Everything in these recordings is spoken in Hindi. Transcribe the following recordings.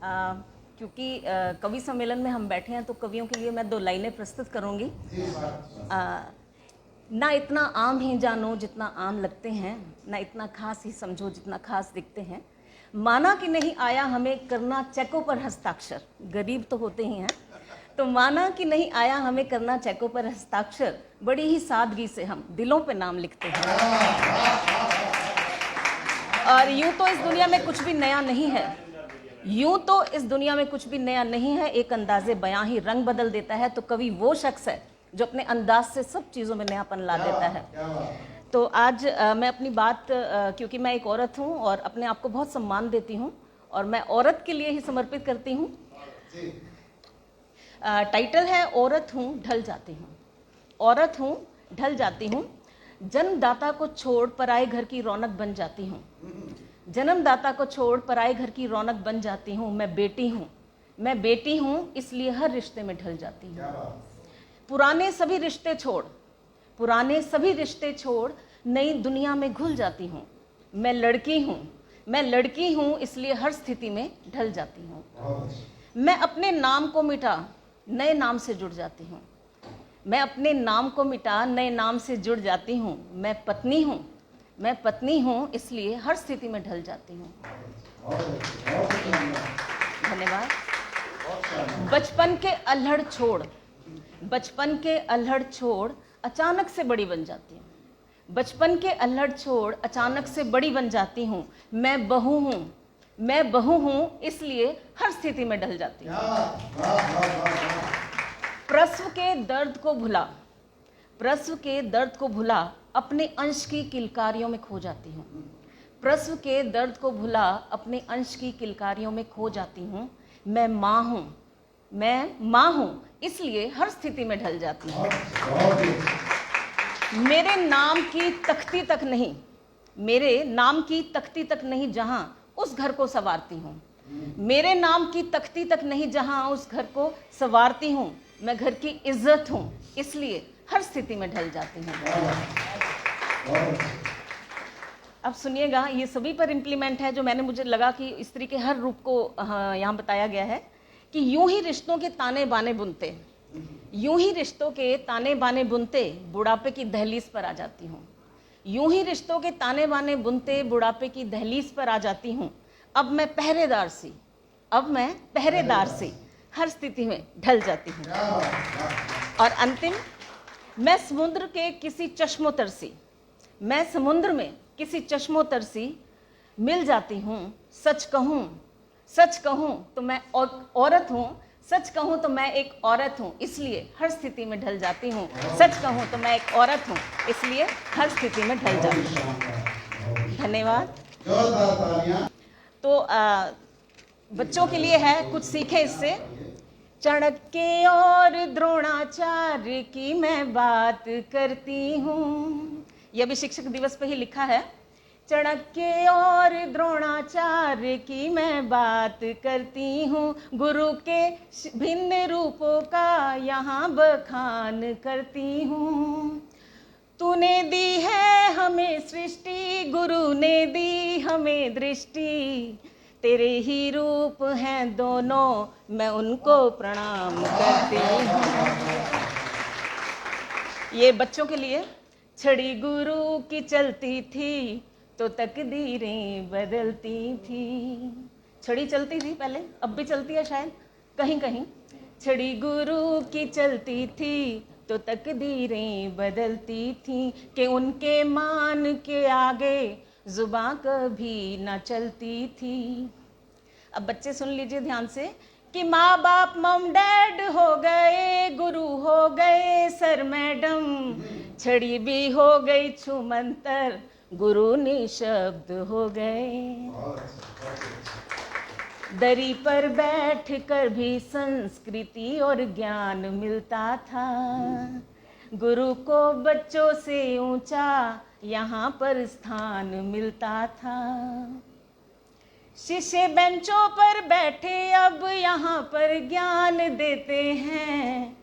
आ, क्योंकि कवि सम्मेलन में हम बैठे हैं तो कवियों के लिए मैं 2 लाइनें प्रस्तुत करूंगी। ना इतना आम ही जानो जितना आम लगते हैं, ना इतना खास ही समझो जितना खास दिखते हैं। माना कि नहीं आया हमें करना चेकों पर हस्ताक्षर, गरीब तो होते ही हैं, तो माना कि नहीं आया हमें करना चेकों पर हस्ताक्षर, बड़ी ही सादगी से हम दिलों पे नाम लिखते हैं। और यूं तो इस दुनिया में कुछ भी नया नहीं है, यूं तो इस दुनिया में कुछ भी नया नहीं है, एक अंदाजे बयां ही रंग बदल देता है। तो कवि वो शख्स है जो अपने अंदाज से सब चीज़ों में नयापन ला देता है। तो आज मैं अपनी बात, क्योंकि मैं एक औरत हूँ और अपने आप को बहुत सम्मान देती हूँ और मैं औरत के लिए ही समर्पित करती हूँ। टाइटल है औरत हूँ ढल जाती हूँ। औरत हूँ ढल जाती हूँ, जन्मदाता को छोड़ पराए घर की रौनक बन जाती हूँ। जन्मदाता को छोड़ पराए घर की रौनक बन जाती हूँ। मैं बेटी हूँ इसलिए हर रिश्ते में ढल जाती हूँ। पुराने सभी रिश्ते छोड़ नई दुनिया में घुल जाती हूँ। मैं लड़की हूँ इसलिए हर स्थिति में ढल जाती हूँ। मैं अपने नाम को मिटा नए नाम से जुड़ जाती हूँ। मैं पत्नी हूँ इसलिए हर स्थिति में ढल जाती हूँ। धन्यवाद। बचपन के अल्हड़ छोड़ अचानक से बड़ी बन जाती हूँ। अचानक से बड़ी बन जाती हूँ। मैं बहू हूँ इसलिए हर स्थिति में ढल जाती हूँ। प्रसव के दर्द को भुला अपने अंश की किलकारियों में खो जाती हूँ। मैं माँ हूँ इसलिए हर स्थिति में ढल जाती हूँ। मेरे नाम की तख्ती तक नहीं जहां उस घर को सवारती हूँ। मैं घर की इज्जत हूँ इसलिए हर स्थिति में ढल जाती हूँ। अब सुनिएगा, ये सभी पर इम्प्लीमेंट है जो मुझे लगा कि स्त्री के हर रूप को यहाँ बताया गया है कि यूं ही रिश्तों के ताने बाने बुनते बुढ़ापे की दहलीज पर आ जाती हूँ। अब मैं पहरेदार सी हर स्थिति में ढल जाती हूँ। और अंतिम, मैं समुद्र में किसी चश्मोतरसी मिल जाती हूँ। सच कहूँ तो मैं औरत हूँ। एक औरत हूँ इसलिए हर स्थिति में ढल जाती हूँ। धन्यवाद। तो बच्चों के लिए है, कुछ सीखे इससे। चाणक्य और द्रोणाचार्य की मैं बात करती हूँ, यह भी शिक्षक दिवस पे ही लिखा है। चाणक्य और द्रोणाचार्य की मैं बात करती हूँ, गुरु के भिन्न रूपों का यहाँ बखान करती हूँ। तूने दी है हमें सृष्टि, गुरु ने दी हमें दृष्टि, तेरे ही रूप हैं दोनों, मैं उनको प्रणाम करती हूँ। ये बच्चों के लिए। छड़ी गुरु की चलती थी तो तकदीरें बदलती थी। छड़ी चलती थी पहले, अब भी चलती है शायद कहीं कहीं। छड़ी गुरु की चलती थी तो तकदीरें बदलती थी, कि उनके मान के आगे जुबां कभी न चलती थी। अब बच्चे सुन लीजिए ध्यान से कि माँ बाप मम डैड हो गए, गुरु हो गए सर मैडम, छड़ी भी हो गई छूमंतर, गुरु निशब्द हो गए। दरी पर बैठ कर भी संस्कृति और ज्ञान मिलता था, गुरु को बच्चों से ऊंचा यहाँ पर स्थान मिलता था। शिष्य बेंचों पर बैठे अब यहाँ पर ज्ञान देते हैं।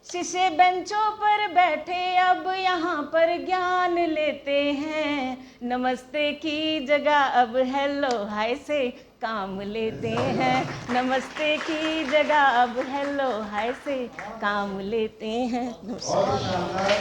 शिष्य बेंचों पर बैठे अब यहाँ पर लेते हैं। नमस्ते की जगह अब हेलो हाय से काम लेते हैं, नमस्ते की जगह अब हेलो हाय से काम लेते हैं। नमस्कार।